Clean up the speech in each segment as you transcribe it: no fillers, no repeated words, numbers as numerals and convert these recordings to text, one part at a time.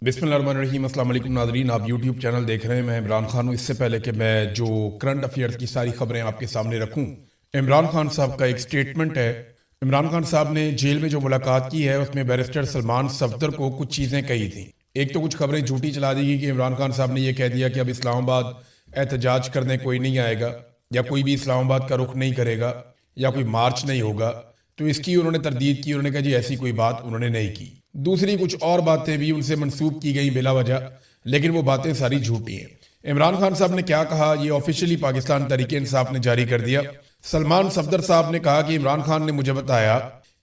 बिस्मिल्लाहिर्रहमानिर्रहीम। अस्सलाम वालेकुम नाज़रीन, आप यूट्यूब चैनल देख रहे हैं। मैं इमरान खान हूँ। इससे पहले कि मैं जो करंट अफेयर्स की सारी खबरें आपके सामने रखूँ, इमरान खान साहब का एक स्टेटमेंट है। इमरान खान साहब ने जेल में जो मुलाकात की है उसमें बैरिस्टर सलमान सफदर को कुछ चीज़ें कही थी। एक तो कुछ खबरें झूठी चला दी गई कि इमरान खान साहब ने यह कह दिया कि अब इस्लामाबाद एहतजाज करने कोई नहीं आएगा या कोई भी इस्लामाबाद का रुख नहीं करेगा या कोई मार्च नहीं होगा। तो इसकी उन्होंने तरदीद की। उन्होंने कहा जी ऐसी कोई बात उन्होंने नहीं की। दूसरी कुछ और बातें भी उनसे मंसूब की गई बिला वजह, लेकिन वो बातें सारी झूठी हैं। इमरान खान साहब ने क्या कहा, ये ऑफिशियली पाकिस्तान तहरीक इंसाफ ने जारी कर दिया। सलमान सफदर साहब ने कहा कि इमरान खान ने मुझे बताया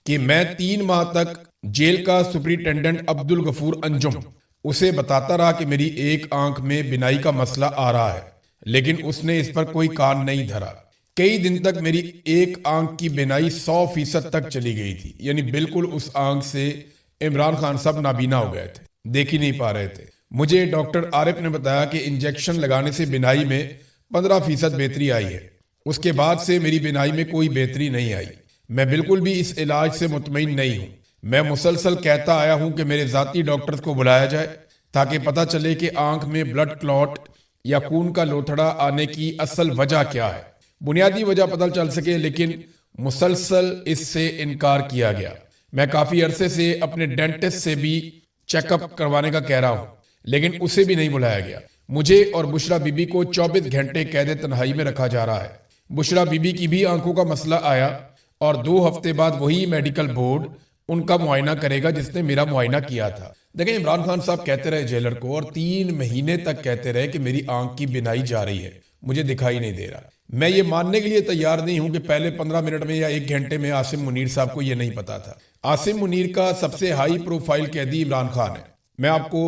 कि मैं 3 माह तक जेल का सुपरिटेंडेंट अब्दुल गफूर अंजुम उसे बताता रहा कि मेरी एक आंख में बिनाई का मसला आ रहा है, लेकिन उसने इस पर कोई कान नहीं धरा। कई दिन तक मेरी एक आंख की बिनाई 100% तक चली गई थी, यानी बिल्कुल उस आंख से इमरान खान साहब नाबीना हो गए थे, देख ही नहीं पा रहे थे। मुझे डॉक्टर आरिफ ने बताया कि इंजेक्शन लगाने से बिनाई में 15% बेहतरी आई है। उसके बाद से मेरी बिनाई में कोई बेहतरी नहीं आई। मैं बिल्कुल भी इस इलाज से मुतमईन नहीं हूँ। मैं मुसलसल कहता आया हूँ कि मेरे जाती डॉक्टर्स को बुलाया जाए ताकि पता चले कि आंख में ब्लड क्लॉट या खून का लोथड़ा आने की असल वजह क्या है, बुनियादी वजह पता चल सके, लेकिन मुसलसल इससे इनकार किया गया। मैं काफी अरसे से अपने डेंटिस्ट से भी चेकअप करवाने का कह रहा हूं, लेकिन उसे भी नहीं बुलाया गया। मुझे और बुशरा बीबी को 24 घंटे कैद तन्हाई में रखा जा रहा है। बुशरा बीबी की भी आंखों का मसला आया और 2 हफ्ते बाद वही मेडिकल बोर्ड उनका मुआयना करेगा जिसने मेरा मुआयना किया था। देखें, इमरान खान साहब कहते रहे जेलर को और 3 महीने तक कहते रहे कि मेरी आंख की बिनाई जा रही है, मुझे दिखाई नहीं दे रहा। मैं ये मानने के लिए तैयार नहीं हूं कि पहले 15 मिनट में या 1 घंटे में आसिम मुनीर साहब को ये नहीं पता था। आसिम मुनीर का सबसे हाई प्रोफाइल कैदी इमरान खान है। मैं आपको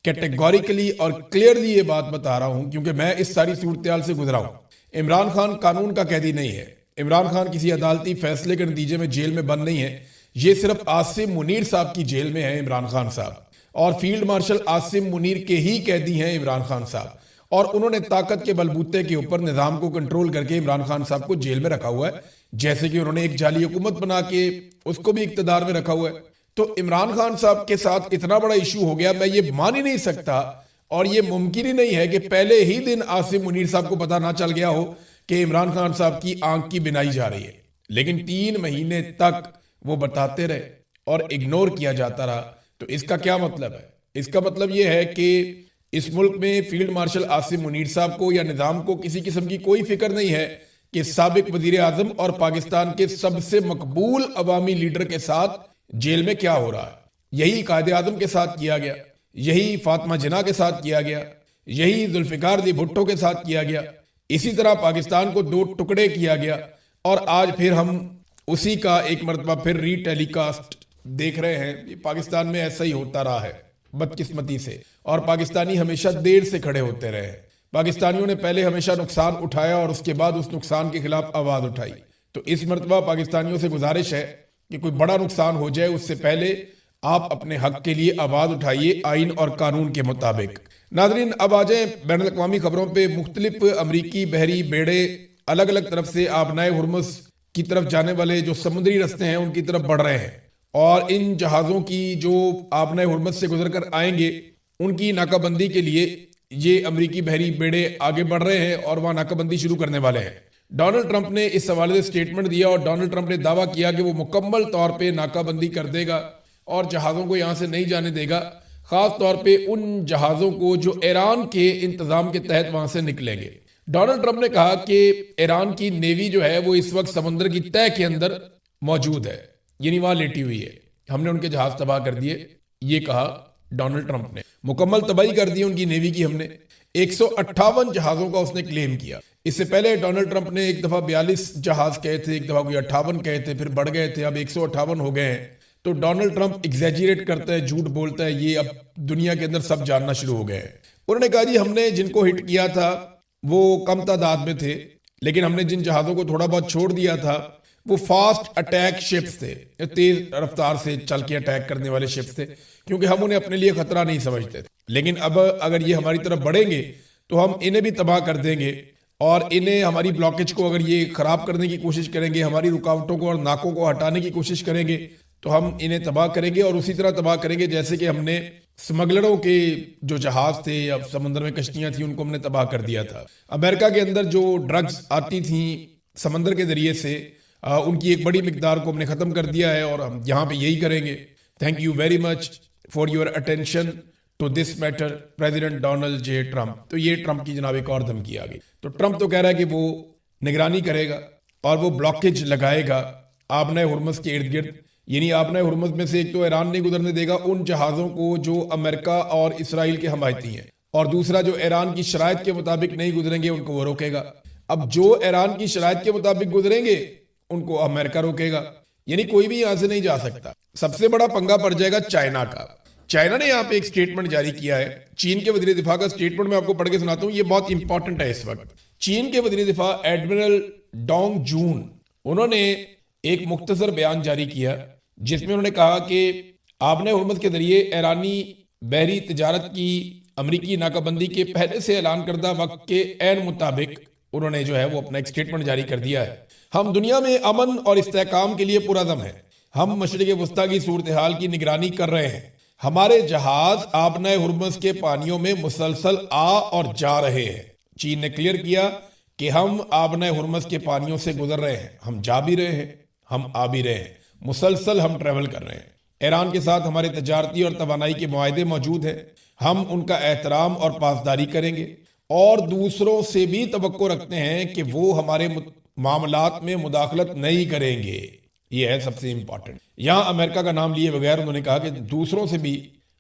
कैटेगोरिकली और क्लियरली ये बात बता रहा हूं क्योंकि मैं इस सारी सूरत से गुजरा हूं। इमरान खान कानून का कैदी नहीं है। इमरान खान किसी अदालती फैसले के नतीजे में जेल में बंद नहीं है। ये सिर्फ आसिम मुनीर साहब की जेल में है इमरान खान साहब, और फील्ड मार्शल आसिम मुनीर के ही कैदी हैं इमरान खान साहब, और उन्होंने ताकत के बलबूते के ऊपर निजाम को कंट्रोल करके इमरान खान साहब को जेल में रखा हुआ है। जैसे कि उन्होंने एक जाली हुकूमत बना के उसको भी इक्तदार में रखा हुआ है। तो इमरान खान साहब के साथ इतना बड़ा इशू हो गया, मैं ये मान ही नहीं सकता, और ये मुमकिन ही नहीं है कि पहले ही दिन आसिम मुनीर साहब को पता ना चल गया हो कि इमरान खान साहब की आंख की बिनाई जा रही है। लेकिन 3 महीने तक वो बताते रहे और इग्नोर किया जाता रहा। तो इसका क्या मतलब है? इसका मतलब यह है कि इस मुल्क में फील्ड मार्शल आसिम मुनीर साहब को या निजाम को किसी किस्म की कोई फिक्र नहीं है कि साबिक वजीर आजम और पाकिस्तान के सबसे मकबूल अवामी लीडर के साथ जेल में क्या हो रहा है। यही कायदे आजम के साथ किया गया, यही फातिमा जिन्ना के साथ किया गया, यही जुल्फिकार अली भुट्टो के साथ किया गया। इसी तरह पाकिस्तान को 2 टुकड़े किया गया और आज फिर हम उसी का एक मरतबा फिर रीटेलीकास्ट देख रहे हैं। ये पाकिस्तान में ऐसा ही होता रहा है बदकिस्मती से, और पाकिस्तानी हमेशा देर से खड़े होते रहे हैं। पाकिस्तानियों ने पहले हमेशा नुकसान उठाया और उसके बाद उस नुकसान के खिलाफ आवाज उठाई। तो इस मरतबा पाकिस्तानियों से गुजारिश है कि कोई बड़ा नुकसान हो जाए उससे पहले आप अपने हक के लिए आवाज उठाइए आइन और कानून के मुताबिक। नाजरीन, अब आ जाए बैन अल-अक़वामी खबरों पर। मुख्तलिफ अमरीकी बहरी बेड़े अलग अलग तरफ से आबनाए हुर्मुज़ की तरफ जाने वाले जो समुद्री रास्ते हैं उनकी तरफ बढ़ रहे हैं, और इन जहाजों की जो आबनाए हुर्मुज़ से गुजर कर आएंगे उनकी नाकाबंदी के लिए ये अमरीकी बहरी बेड़े आगे बढ़ रहे हैं और वहां नाकाबंदी शुरू करने वाले हैं। डोनाल्ड ट्रंप ने इस हवाले से स्टेटमेंट दिया और डोनाल्ड ट्रंप ने दावा किया कि वो मुकम्मल तौर पे नाकाबंदी कर देगा और जहाज़ों को यहां से नहीं जाने देगा, खास तौर पे उन जहाज़ों को जो ईरान के इंतजाम के तहत वहां से निकलेंगे। डोनाल्ड ट्रंप ने कहा कि ईरान की नेवी जो है वो इस वक्त समुद्र की तह के अंदर मौजूद है, यानी वहां लेटी हुई है। हमने उनके जहाज तबाह कर दिए, ये कहा डोनाल्ड ट्रंप ने। मुकम्मल तबाही कर दी उनकी नेवी की हमने। 158 जहाजों का उसने क्लेम किया। इससे पहले डोनाल्ड ट्रंप ने एक दफा 42 जहाज कहे थे, एक दफा कोई 58 कहे थे, फिर बढ़ गए थे, अब 158 हो गए हैं। तो डोनाल्ड ट्रंप एग्जैजरेट करता है, झूठ बोलता है, ये अब दुनिया के अंदर सब जानना शुरू हो गए हैं। उन्होंने कहा जी हमने जिनको हिट किया था वो कम तादाद में थे, लेकिन हमने जिन जहाजों को थोड़ा बहुत छोड़ दिया था वो फास्ट अटैक शिप्स थे, तेज रफ्तार से चल के अटैक करने वाले शिप्स थे, क्योंकि हम उन्हें अपने लिए खतरा नहीं समझते थे। लेकिन अब अगर ये हमारी तरफ बढ़ेंगे तो हम इन्हें भी तबाह कर देंगे, और इन्हें हमारी ब्लॉकेज को अगर ये खराब करने की कोशिश करेंगे, हमारी रुकावटों को और नाकों को हटाने की कोशिश करेंगे, तो हम इन्हें तबाह करेंगे और उसी तरह तबाह करेंगे जैसे कि हमने स्मगलरों के जो जहाज थे या समुद्र में कश्तियां थी उनको हमने तबाह कर दिया था। अमेरिका के अंदर जो ड्रग्स आती थी समंदर के जरिए से उनकी एक बड़ी मिकदार को हमने ख़त्म कर दिया है और हम यहाँ पे यही करेंगे। Thank you very much for your attention to this matter president Donald J Trump. तो ये ट्रंप की जनाब एक और धमकी आ गई। तो ट्रंप तो कह रहा है कि वो निगरानी करेगा और वो ब्लॉकेज लगाएगा आबना हुर्मुज़ के इर्द गिर्द, यानी आबना हुर्मुज़ में से एक तो ईरान नहीं गुजरने देगा उन जहाज़ों को जो अमेरिका और इसराइल के हमायती हैं, और दूसरा जो ईरान की शराइत के मुताबिक नहीं गुजरेंगे उनको वो रोकेगा। अब जो ईरान की शराइत के मुताबिक गुजरेंगे उनको अमेरिका रोकेगा, यानी कोई भी यहां से नहीं जा सकता। सबसे बड़ा पंगा पड़ जाएगा चाइना का। चाइना ने यहाँ पे एक स्टेटमेंट जारी किया है। चीन के वज़ीर दिफा का स्टेटमेंट मैं आपको पढ़ के सुनाता हूँ, ये बहुत इंपॉर्टेंट है इस वक्त। चीन के वज़ीर दिफा एडमिरल डोंग जून, उन्होंने एक मुख्तसर बयान जारी किया जिसमें उन्होंने कहा कि आबना हुर्मुज़ के जरिए ईरानी बहरी तिजारत की अमरीकी नाकाबंदी के पहले से ऐलान करदा वक्त के ऐन मुताबिक उन्होंने जो है वो अपना एक स्टेटमेंट जारी कर दिया है। हम दुनिया में अमन और इस्तेहकाम के लिए पुरअज़म हैं। हम मशरिक़ वस्ता की सूरत हाल की निगरानी कर रहे हैं। हमारे जहाज आबना हुर्मुज़ के पानियों में मुसलसल आ और जा रहे हैं। चीन ने क्लियर किया कि हम आबना हुर्मुज़ के पानियों से गुजर रहे हैं, हम जा भी रहे हैं, हम आ भी रहे हैं, मुसलसल हम ट्रेवल कर रहे हैं। ईरान के साथ हमारे तजारती और तवानाई के मुआहदे मौजूद हैं। हम उनका एहतराम और पासदारी करेंगे और दूसरों से भी तवक्को रखते हैं कि वो हमारे मामलात में मुदाखलत नहीं करेंगे। ये है सबसे इंपॉर्टेंट। यहाँ अमेरिका का नाम लिए बगैर उन्होंने कहा कि दूसरों से भी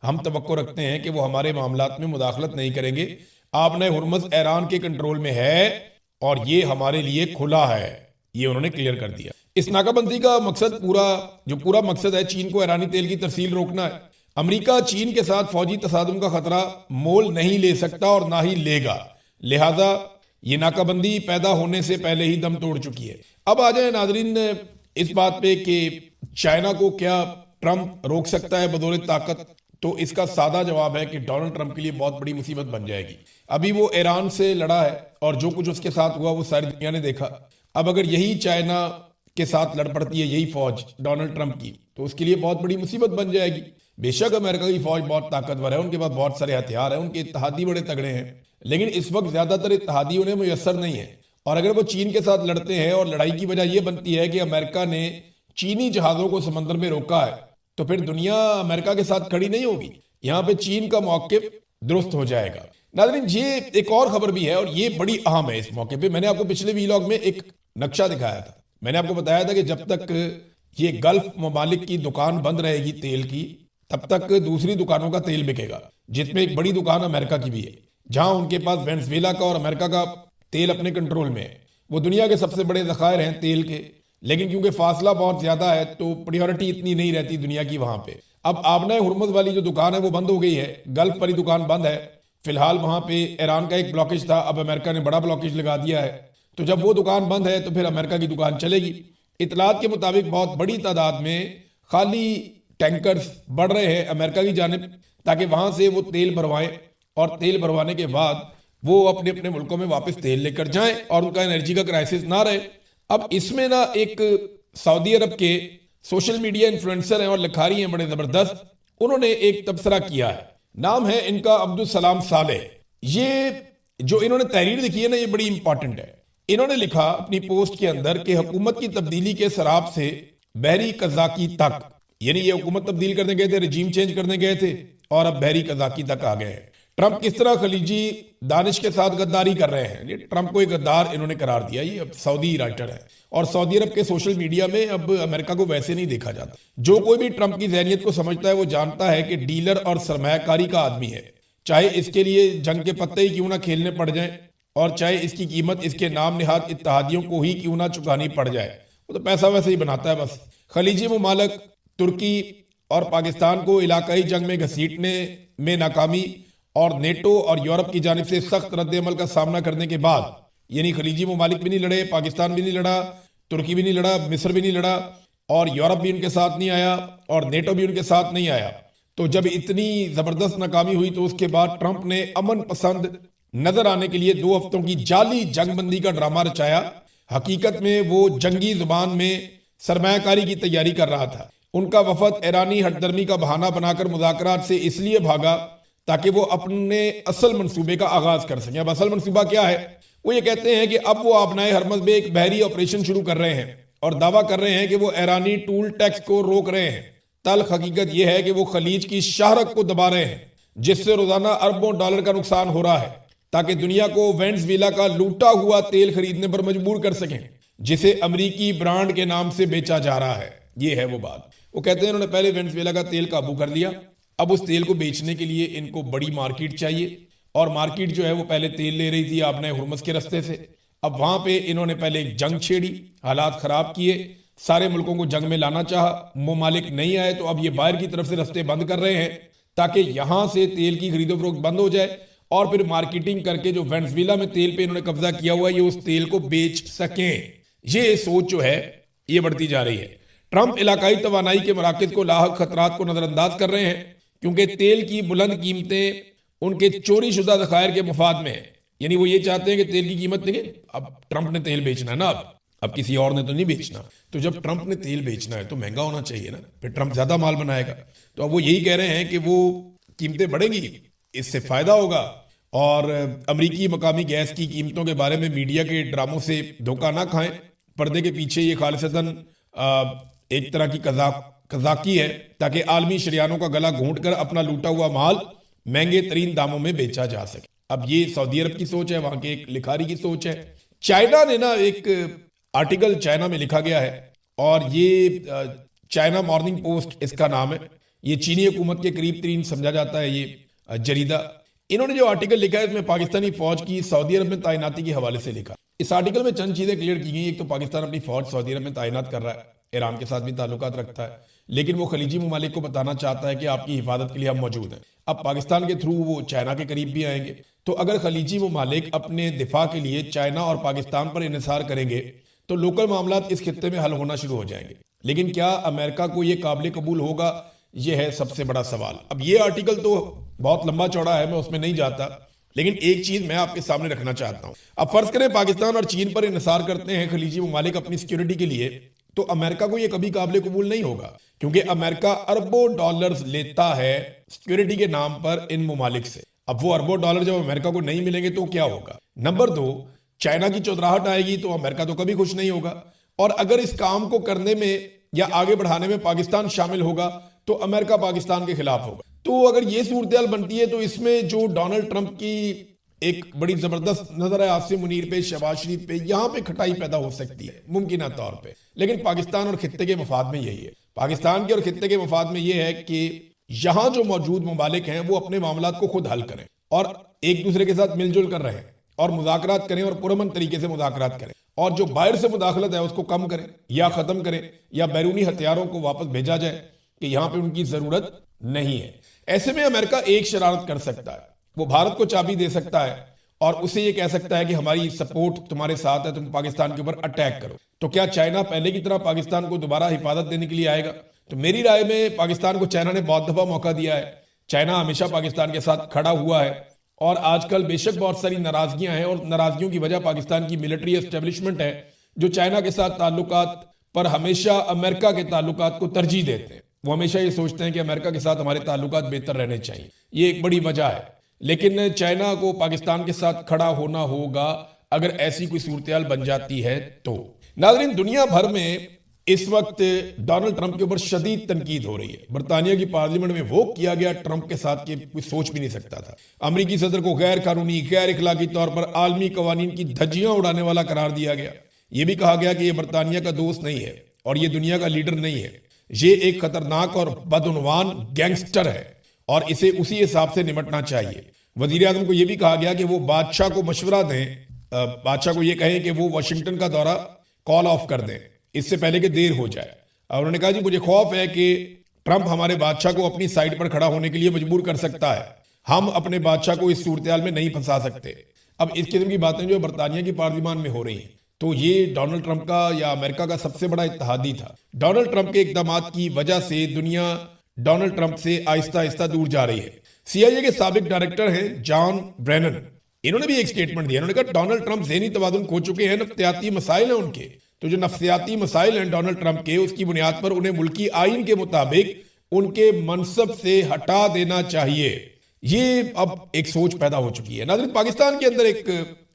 हम तवक्को रखते हैं कि वो हमारे मामलात में मुदाखलत नहीं करेंगे। आबना हुर्मुज़ ईरान के कंट्रोल में है और ये हमारे लिए खुला है, ये उन्होंने क्लियर कर दिया। इस नाकाबंदी का मकसद पूरा मकसद है चीन को ईरानी तेल की तरसील रोकना है। अमेरिका चीन के साथ फौजी तसादुम का खतरा मोल नहीं ले सकता और ना ही लेगा, लिहाजा ये नाकाबंदी पैदा होने से पहले ही दम तोड़ चुकी है। अब आ जाए नाजरीन इस बात पे कि चाइना को क्या ट्रंप रोक सकता है बदौलत ताकत। तो इसका सादा जवाब है कि डोनाल्ड ट्रंप के लिए बहुत बड़ी मुसीबत बन जाएगी। अभी वो ईरान से लड़ा है और जो कुछ उसके साथ हुआ वो सारी दुनिया ने देखा। अब अगर यही चाइना के साथ लड़ पड़ती है यही फौज डोनाल्ड ट्रंप की, तो उसके लिए बहुत बड़ी मुसीबत बन जाएगी। बेशक अमेरिका की फौज बहुत ताकतवर है, उनके पास बहुत सारे हथियार हैं, उनके इत्तेहादी बड़े तगड़े हैं, लेकिन इस वक्त ज्यादातर इत्तेहादी उन्हें मुयस्सर नहीं है। और अगर वो चीन के साथ लड़ते हैं और लड़ाई की वजह यह बनती है कि अमेरिका ने चीनी जहाजों को समंदर में रोका है, तो फिर दुनिया अमेरिका के साथ खड़ी नहीं होगी। यहाँ पे चीन का मौक़िफ़ दुरुस्त हो जाएगा। नाज़रीन ये एक और खबर भी है और ये बड़ी अहम है। इस मौके पे मैंने आपको पिछले वीलॉग में एक नक्शा दिखाया था। मैंने आपको बताया था कि जब तक ये गल्फ ममालिक की दुकान बंद रहेगी तेल की, तब तक दूसरी दुकानों का तेल बिकेगा, जिसमें एक बड़ी दुकान अमेरिका की भी है, जहां उनके पास वेनेजुएला का और अमेरिका का तेल अपने कंट्रोल में है। वो दुनिया के सबसे बड़े ज़खायर हैं तेल के, लेकिन क्योंकि फासला बहुत ज्यादा है तो प्रायोरिटी इतनी नहीं रहती दुनिया की वहां पे। अब आबना हुर्मुज़ वाली जो दुकान है वो बंद हो गई है, गल्फ वाली दुकान बंद है फिलहाल। वहां पे ईरान का एक ब्लॉकेज था, अब अमेरिका ने बड़ा ब्लॉकेज लगा दिया है। तो जब वो दुकान बंद है तो फिर अमेरिका की दुकान चलेगी। इतलात के मुताबिक बहुत बड़ी तादाद में खाली टैंकर्स बढ़ रहे हैं अमेरिका की जानिब, ताकि वहां से वो तेल भरवाएं और तेल भरवाने के बाद वो अपने अपने मुल्कों में वापस तेल लेकर जाएं और उनका एनर्जी का क्राइसिस ना रहे। अब इसमें ना एक सऊदी अरब के सोशल मीडिया इन्फ्लुएंसर हैं और लिखारी हैं बड़े जबरदस्त, उन्होंने एक तबसरा किया है। नाम है इनका अब्दुल सलाम सालेह। ये जो इन्होंने तहरीर लिखी है ना, ये बड़ी इंपॉर्टेंट है। इन्होंने लिखा अपनी पोस्ट के अंदर कि हुकूमत की तब्दीली के शराब से बहरी कजाकी तक, यानी ये हुकूमत तब्दील करने गए थे, रजीम चेंज करने गए थे और अब बहरी कजाकी तक आ गए हैं। ट्रंप किस तरह खलीजी दानिश के साथ गद्दारी कर रहे हैं, ये ट्रंप को एक गद्दार इन्होंने करार दिया। ये अब सऊदी राइटर है और सऊदी अरब के सोशल मीडिया में अब अमेरिका को वैसे नहीं देखा जाता। जो कोई भी ट्रंप की ज़हनियत को समझता है वो जानता है कि डीलर और सरमायाकारी का आदमी है, चाहे इसके लिए जंग के पत्ते ही क्यों ना खेलने पड़ जाए और चाहे इसकी कीमत इसके नाम निहाद इत्तेहादियों को ही क्यों ना चुकानी पड़ जाए, वो तो पैसा वैसे ही बनाता है बस। खलीजी ममालिक तुर्की और पाकिस्तान को इलाकाई जंग में घसीटने में नाकामी और नेटो और यूरोप की जानिब से सख्त रद्द-ए-अमल का सामना करने के बाद, यानी खलीजी ममालिक भी नहीं लड़े, पाकिस्तान भी नहीं लड़ा, तुर्की भी नहीं लड़ा, मिस्र भी नहीं लड़ा और यूरोप भी उनके साथ नहीं आया और नेटो भी उनके साथ नहीं आया। तो जब इतनी जबरदस्त नाकामी हुई तो उसके बाद ट्रंप ने अमन पसंद नजर आने के लिए 2 हफ्तों की जाली जंगबंदी का ड्रामा रचाया। हकीकत में वो जंगी जुबान में सरमायाकारी की तैयारी कर रहा था उनका वफद ईरानी हटदर्मी का बहाना बनाकर मुज़ाकरात से इसलिए भागा ताकि वो अपने असल मंसूबे का आगाज कर सकें। अब असल मंसूबा क्या है? वो ये कहते हैं कि अब वो आबनाए हरमज में एक बहरी ऑपरेशन शुरू कर रहे हैं और दावा कर रहे हैं कि वो ईरानी टूल टैक्स को रोक रहे हैं। तल्ख हकीकत यह है कि वो खलीज की शाहरक को दबा रहे हैं, जिससे रोजाना अरबों डॉलर का नुकसान हो रहा है, ताकि दुनिया को वेनेजुएला का लूटा हुआ तेल खरीदने पर मजबूर कर सकें, जिसे अमरीकी ब्रांड के नाम से बेचा जा रहा है। ये है वो बात। वो कहते हैं उन्होंने पहले वेनेजुएला का तेल काबू कर लिया, अब उस तेल को बेचने के लिए इनको बड़ी मार्केट चाहिए, और मार्केट जो है वो पहले तेल ले रही थी आपने हुर्मुज़ के रास्ते से। अब वहां पे इन्होंने पहले एक जंग छेड़ी, हालात खराब किए, सारे मुल्कों को जंग में लाना चाहा, ममालिक नहीं आए, तो अब ये बाहर की तरफ से रास्ते बंद कर रहे हैं ताकि यहां से तेल की खरीदो फरोख्त बंद हो जाए, और फिर मार्केटिंग करके जो वेनेजुएला में तेल पे इन्होंने कब्जा किया हुआ है ये उस तेल को बेच सकें। ये सोच जो है ये बढ़ती जा रही है। ट्रंप इलाकाई तवानाई के मराकज को लाहक खतरात को नजरअंदाज कर रहे हैं, क्योंकि तेल की बुलंद कीमतें उनके चोरी शुदा ज़खायर के मुफाद में है। यानी वो ये चाहते हैं कि तेल की कीमत देंगे। अब ट्रंप ने तेल बेचना है ना, अब किसी और ने तो नहीं बेचना, तो जब ट्रंप ने तेल बेचना है तो महंगा होना चाहिए ना, फिर ट्रंप ज्यादा माल बनाएगा। तो अब वो यही कह रहे हैं कि वो कीमतें बढ़ेंगी, इससे फायदा होगा, और अमरीकी मकामी गैस की कीमतों के बारे में मीडिया के ड्रामों से धोखा ना खाएं। पर्दे के पीछे ये खालिसतन एक तरह की कजाकी है, ताकि आलमी शरियानों का गला घोंट कर अपना लूटा हुआ माल महंगे तरीन दामों में बेचा जा सके। अब ये सऊदी अरब की सोच है, वहां के एक लिखारी की सोच है। चाइना ने ना एक आर्टिकल चाइना में लिखा गया है, और ये चाइना मॉर्निंग पोस्ट इसका नाम है। ये चीनी हुकूमत के करीब तरीन समझा जाता है ये जरीदा। इन्होंने जो आर्टिकल लिखा है इसमें पाकिस्तानी फौज की सऊदी अरब में तैनाती के हवाले से लिखा। इस आर्टिकल में चंद चीजें क्लियर की गई। एक तो पाकिस्तान अपनी फौज सऊदी अरब में तैनात कर रहा है, ईरान के साथ भी ताल्लुकात रखता है, लेकिन वो खलीजी ममालिक को बताना चाहता है कि आपकी हिफाजत के लिए हम मौजूद हैं। अब पाकिस्तान के थ्रू वो चाइना के करीब भी आएंगे, तो अगर खलीजी ममालिक अपने दिफा के लिए चाइना और पाकिस्तान पर इन्हिसार करेंगे तो लोकल मामला इस खित्ते में हल होना शुरू हो जाएंगे। लेकिन क्या अमेरिका को ये काबिल कबूल होगा, ये है सबसे बड़ा सवाल। अब ये आर्टिकल तो बहुत लंबा चौड़ा है, मैं उसमें नहीं जाता, लेकिन एक चीज मैं आपके सामने रखना चाहता हूं। अब फर्ज करें पाकिस्तान और चीन पर इन्हिसार करते हैं खलीजी ममालिक अपनी सिक्योरिटी के लिए, तो अमेरिका को यह कभी काबिल कबूल नहीं होगा, क्योंकि अमेरिका अरबों डॉलर्स लेता है सिक्योरिटी के नाम पर इन ममालिक से। अब वो अरबों डॉलर जब अमेरिका को नहीं मिलेंगे तो क्या होगा? नंबर 2, चाइना की चौधराहट आएगी तो अमेरिका तो कभी खुश नहीं होगा, और अगर इस काम को करने में या आगे बढ़ाने में पाकिस्तान शामिल होगा तो अमेरिका पाकिस्तान के खिलाफ होगा। तो अगर ये सूरत बनती है तो इसमें जो डोनाल्ड ट्रंप की एक बड़ी जबरदस्त नजर है आसिम मुनीर पे, शहबाज शरीफ पे, यहां पे खटाई पैदा हो सकती है मुमकिन तौर पे। लेकिन पाकिस्तान और खित्ते के मफाद में यही है, पाकिस्तान के और खित्ते के मफाद में यह है कि यहां जो मौजूद ममालिक हैं वो अपने मामला को खुद हल करें और एक दूसरे के साथ मिलजुल कर रहें और मुज़ाकरात करें और पुरअमन तरीके से मुज़ाकरात करें, और जो बाहर से मुदाखलत है उसको कम करें या खत्म करें, या बैरूनी हथियारों को वापस भेजा जाए कि यहां पे उनकी जरूरत नहीं है। ऐसे में अमेरिका एक शरारत कर सकता है, वो भारत को चाबी दे सकता है और उसे ये कह सकता है कि हमारी सपोर्ट तुम्हारे साथ है, तुम पाकिस्तान के ऊपर अटैक करो। तो क्या चाइना पहले की तरह पाकिस्तान को दोबारा हिफाजत देने के लिए आएगा? तो मेरी राय में पाकिस्तान को चाइना ने बहुत दफा मौका दिया है। चाइना हमेशा पाकिस्तान के साथ खड़ा हुआ है, और आजकल बेशक बहुत सारी नाराजगियां हैं, और नाराजगियों की वजह पाकिस्तान की मिलिट्री एस्टेब्लिशमेंट है, जो चाइना के साथ ताल्लुकात पर हमेशा अमेरिका के ताल्लुकात को तरजीह देते हैं। वो हमेशा ये सोचते हैं कि अमेरिका के साथ हमारे ताल्लुकात बेहतर रहने चाहिए, ये एक बड़ी वजह है। लेकिन चाइना को पाकिस्तान के साथ खड़ा होना होगा अगर ऐसी कोई सूरत बन जाती है तो। नाज़रीन, दुनिया भर में इस वक्त डोनाल्ड ट्रंप के ऊपर शदीद तनकीद हो रही है। बरतानिया की पार्लियामेंट में वो किया गया ट्रंप के साथ कि कोई सोच भी नहीं सकता था। अमरीकी सदर को गैर कानूनी, गैर इखलाकी तौर पर आलमी कवानीन की धज्जियां उड़ाने वाला करार दिया गया। यह भी कहा गया कि यह बरतानिया का दोस्त नहीं है और यह दुनिया का लीडर नहीं है, ये एक खतरनाक और बदउनवान गैंगस्टर है और इसे उसी हिसाब से निपटना चाहिए। वजीर आजम को यह भी कहा गया कि वो बादशाह को मशवरा दें, बादशाह को यह कहें कि वो वाशिंगटन का दौरा कॉल ऑफ कर दें इससे पहले कि देर हो जाए। और उन्होंने कहा जी मुझे खौफ है कि ट्रंप हमारे बादशाह को अपनी साइड पर खड़ा होने के लिए मजबूर कर सकता है, हम अपने बादशाह को इस सूरत में नहीं फंसा सकते। अब इस किस्म की बातें जो बरतानिया की पार्लियामान में हो रही हैं, तो ये डोनाल्ड ट्रंप का या अमेरिका का सबसे बड़ा इत्तेहादी था। डोनाल्ड ट्रंप के इकदाम की वजह से दुनिया डोनाल्ड ट्रंप से आहिस्ता आहिस्ता दूर जा रही है। CIA के साबिक डायरेक्टर हैं जॉन ब्रेनन, इन्होंने भी एक स्टेटमेंट दिया। उन्होंने कहा डोनाल्ड ट्रंप ज़हनी तवाज़ुन खो चुके हैं, नफ्सियाती मसाइल हैं उनके, तो जो नफ्सियाती मसाइल हैं डोनाल्ड ट्रंप के, उसकी बुनियाद पर उन्हें मुल्की आइन के मुताबिक उनके मनसब से हटा देना चाहिए। ये अब एक सोच पैदा हो चुकी है। नाज़रीन, पाकिस्तान के अंदर एक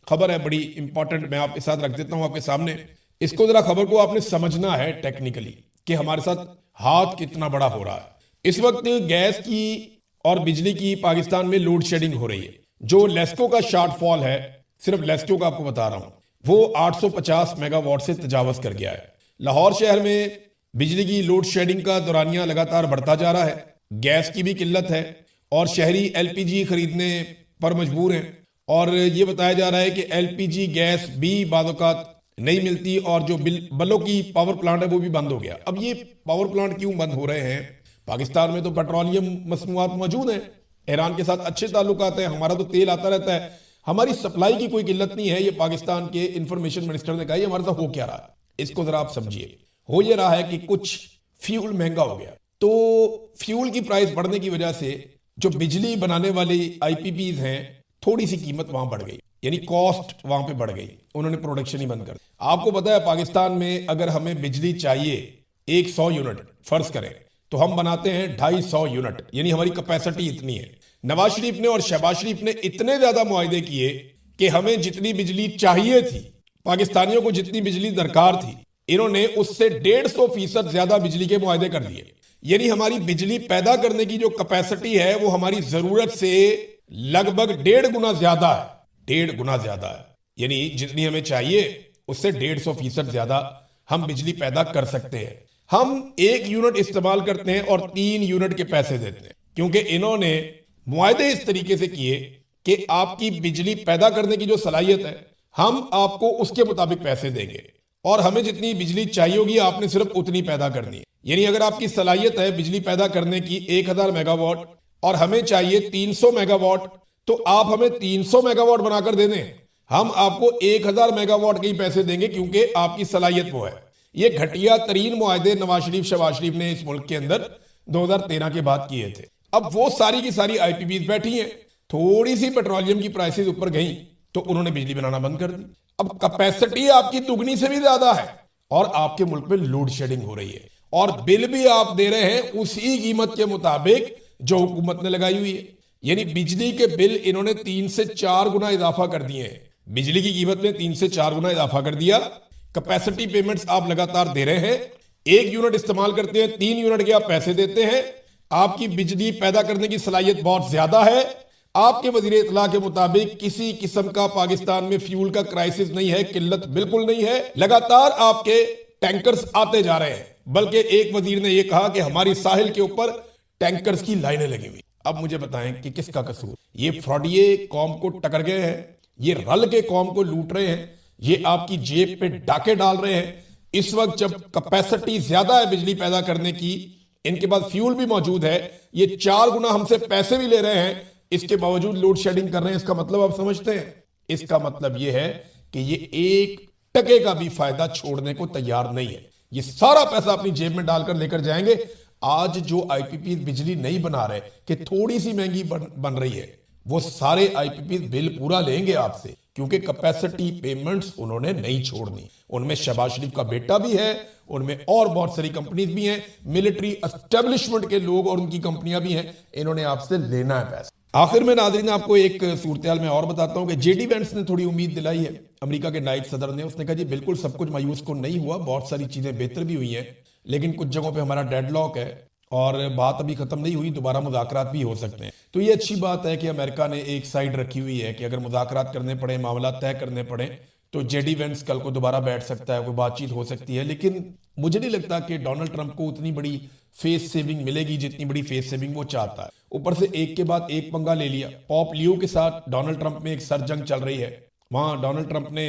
खबर है बड़ी इंपॉर्टेंट, मैं आपके साथ रख देता हूं आपके सामने। इसको जरा खबर को आपने समझना है टेक्निकली कि हमारे साथ हाथ कितना बड़ा हो रहा है। इस वक्त गैस की और बिजली की पाकिस्तान में लोड शेडिंग हो रही है। जो लेस्को का शॉर्टफॉल है, सिर्फ लेस्को का आपको बता रहा हूं, वो 850 मेगावाट से तजावज कर गया है। लाहौर शहर में बिजली की लोड शेडिंग का दौरानिया लगातार बढ़ता जा रहा है। गैस की भी किल्लत है और शहरी एलपीजी खरीदने पर मजबूर हैं। और ये बताया जा रहा है कि एलपीजी गैस भी बाज़-औक़ात नहीं मिलती और जो बल्लों की पावर प्लांट है वो भी बंद हो गया। अब ये पावर प्लांट क्यों बंद हो रहे हैं? पाकिस्तान में तो पेट्रोलियम मसनूआत मौजूद हैं, ईरान के साथ अच्छे ताल्लुकात हैं, हमारा तो तेल आता रहता है, हमारी सप्लाई की कोई किल्लत नहीं है। ये पाकिस्तान के इंफॉर्मेशन मिनिस्टर ने कहा। ये हमारे साथ हो क्या रहा है, इसको जरा आप समझिए। हो ये रहा है कि कुछ फ्यूल महंगा हो गया, तो फ्यूल की प्राइस बढ़ने की वजह से जो बिजली बनाने वाली आईपीपीज हैं, थोड़ी सी कीमत वहां बढ़ गई, यानी कॉस्ट वहां पे बढ़ गई, उन्होंने प्रोडक्शन ही बंद कर दिया। आपको पता है पाकिस्तान में अगर हमें बिजली चाहिए 100 यूनिट फर्ज करें, तो हम बनाते हैं 250 यूनिट, यानी हमारी कैपेसिटी इतनी है। नवाज शरीफ ने और शहबाज शरीफ ने इतने ज्यादा मुआहदे किए कि हमें जितनी बिजली चाहिए थी, पाकिस्तानियों को जितनी बिजली दरकार थी, इन्होंने उससे 150% ज्यादा बिजली के मुआहदे कर दिए। यानी हमारी बिजली पैदा करने की जो कैपेसिटी है वो हमारी जरूरत से लगभग 1.5 गुना ज्यादा है। 1.5 गुना ज्यादा है, यानी जितनी हमें चाहिए उससे 150% ज्यादा हम बिजली पैदा कर सकते हैं। हम 1 यूनिट इस्तेमाल करते हैं और 3 यूनिट के पैसे देते हैं, क्योंकि इन्होंने मुआहदे इस तरीके से किए कि आपकी बिजली पैदा करने की जो सलाहियत है, हम आपको उसके मुताबिक पैसे देंगे और हमें जितनी बिजली चाहिए होगी आपने सिर्फ उतनी पैदा करनी है। यानी अगर आपकी सलाहियत है बिजली पैदा करने की 1000 मेगावाट और हमें चाहिए 300 मेगावाट, तो आप हमें 300 मेगावाट बनाकर दे दें, हम आपको 1000 मेगावाट के ही पैसे देंगे, क्योंकि आपकी सलाहियत वो है। ये घटिया तरीन मुआहदे नवाज शरीफ शहबाज शरीफ ने इस मुल्क के अंदर 2013 के बाद किए थे। अब वो सारी की सारी आईपीपीज बैठी हैं, थोड़ी सी पेट्रोलियम की प्राइसेस ऊपर गई तो उन्होंने बिजली बनाना बंद कर दी। अब कैपेसिटी आपकी दुगनी से भी ज्यादा है और आपके मुल्क में लोड शेडिंग हो रही है और बिल भी आप दे रहे हैं उसी कीमत के मुताबिक जो हुकूमत ने लगाई हुई है। यानी बिजली के बिल इन्होंने 3 से 4 गुना इजाफा कर दिए हैं। बिजली की कीमत में 3 से 4 गुना इजाफा कर दिया। कैपेसिटी पेमेंट्स आप लगातार दे रहे हैं, 1 यूनिट इस्तेमाल करते हैं, 3 यूनिट के आप पैसे देते हैं। आपकी बिजली पैदा करने की सलाहियत बहुत ज्यादा है। आपके वजीर इत्तला के मुताबिक किसी किस्म का पाकिस्तान में फ्यूल का क्राइसिस नहीं है, किल्लत बिल्कुल नहीं है। लगातार आपके टैंकर्स आते जा रहे हैं, बल्कि एक वजीर ने यह कहा कि हमारी साहिल के ऊपर टैंकर्स की लाइनें लगी हुई। अब मुझे बताएं कि किसका कसूर? ये फ्रॉडिये कौम को टकर गए हैं, ये रल के कौम को लूट रहे हैं, ये आपकी जेब पे डाके डाल रहे हैं। इस वक्त जब कैपेसिटी ज्यादा है बिजली पैदा करने की, इनके पास फ्यूल भी मौजूद है, ये 4 गुना हमसे पैसे भी ले रहे हैं, इसके बावजूद लोड शेडिंग कर रहे हैं। इसका मतलब आप समझते हैं? इसका मतलब यह है कि ये 1 टके का भी फायदा छोड़ने को तैयार नहीं है। ये सारा पैसा अपनी जेब में डालकर लेकर जाएंगे। आज जो आईपीपी बिजली नहीं बना रहे कि थोड़ी सी महंगी बन रही है, वो सारे आईपीपी बिल पूरा लेंगे आपसे, क्योंकि कैपेसिटी पेमेंट्स उन्होंने नहीं छोड़नी। उनमें शहबाज शरीफ का बेटा भी है, उनमें और बहुत सारी कंपनीज भी हैं, मिलिट्री एस्टेब्लिशमेंट के लोग और उनकी कंपनियां भी हैं। इन्होंने आपसे लेना है पैसा। आखिर में नाज़रीन आपको एक सूरत-ए-हाल में और बताता हूं कि जेडी वेंस ने थोड़ी उम्मीद दिलाई है, अमेरिका के नायब सदर ने। उसने कहा जी बिल्कुल सब कुछ मायूस को नहीं हुआ, बहुत सारी चीजें बेहतर भी हुई हैं, लेकिन कुछ जगहों पे हमारा डेडलॉक है और बात अभी खत्म नहीं हुई, दोबारा मुज़ाकरात भी हो सकते हैं। तो ये अच्छी बात है कि अमेरिका ने एक साइड रखी हुई है कि अगर मुज़ाकरात करने पड़े, मामला तय करने पड़े, तो जेडी वेंस कल को दोबारा बैठ सकता है, कोई बातचीत हो सकती है। लेकिन मुझे नहीं लगता कि डोनाल्ड ट्रंप को उतनी बड़ी फेस सेविंग मिलेगी जितनी बड़ी फेस सेविंग वो चाहता है। ऊपर से एक के बाद एक पंगा ले लिया। पॉप लियो के साथ डोनाल्ड ट्रंप में एक सरजंग चल रही है। वहां डोनाल्ड ट्रंप ने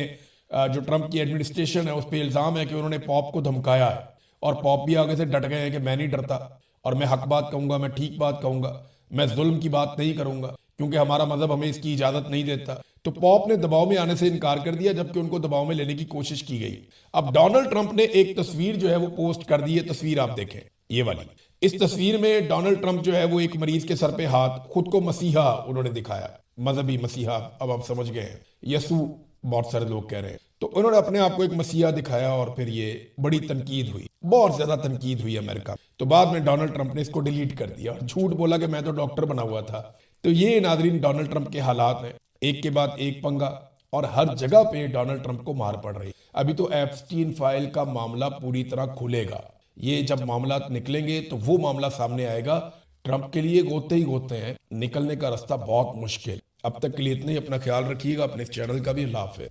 जो ट्रंप की एडमिनिस्ट्रेशन है उस पर इल्जाम है कि उन्होंने पॉप को धमकाया है, और पॉप भी आगे से डट गए हैं कि मैं नहीं डरता और मैं हक बात कहूंगा, मैं ठीक बात कहूंगा, मैं जुल्म की बात नहीं करूंगा, क्योंकि हमारा मजहब हमें इसकी इजाजत नहीं देता। तो पॉप ने दबाव में आने से इनकार कर दिया, जबकि उनको दबाव में लेने की कोशिश की गई। अब डोनाल्ड ट्रंप ने एक तस्वीर जो है वो पोस्ट कर दी है। तस्वीर आप देखें, ये वाली। इस तस्वीर में डोनाल्ड ट्रंप जो है वो एक मरीज के सर पे हाथ, खुद को मसीहा उन्होंने दिखाया, मजहबी मसीहा, अब आप समझ गए हैं, यसू बहुत सारे लोग कह रहे हैं। तो उन्होंने अपने आप को एक मसीहा दिखाया और फिर ये बड़ी तनकीद हुई, बहुत ज्यादा तनकीद हुई अमेरिका। तो बाद में डोनाल्ड ट्रंप ने इसको डिलीट कर दिया और झूठ बोला कि मैं तो डॉक्टर बना हुआ था। तो ये नाजरीन डोनाल्ड ट्रंप के हालात हैं, एक के बाद एक पंगा, और हर जगह पे डोनाल्ड ट्रंप को मार पड़ रही। अभी तो एप्स्टीन फाइल का मामला पूरी तरह खुलेगा। ये जब मामला निकलेंगे तो वो मामला सामने आएगा। ट्रंप के लिए गोते ही गोते हैं, निकलने का रास्ता बहुत मुश्किल। अब तक के लिए इतने ही, अपना ख्याल रखिएगा, अपने इस चैनल का भी। अल्लाह हाफिज़।